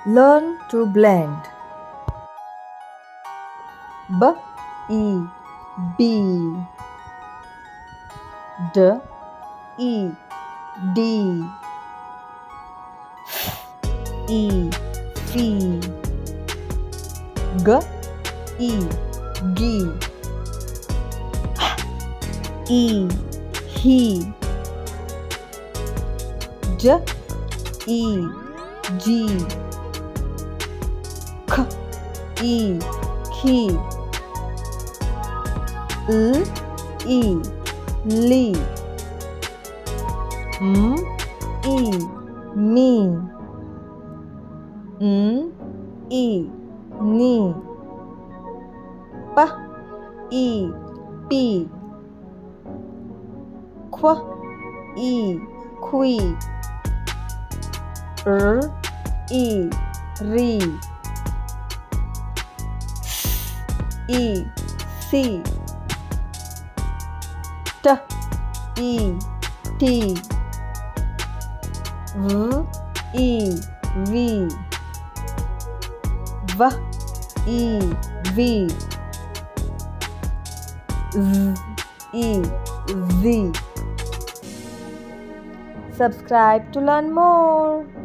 Learn to blend. B E B D E D F E Fee G E G H E He J E G K E Key L E Lee M E Me N E Ni P E P Qu E Qui R E Ri E C T E T V E V V E V Z E Z. Subscribe to learn more.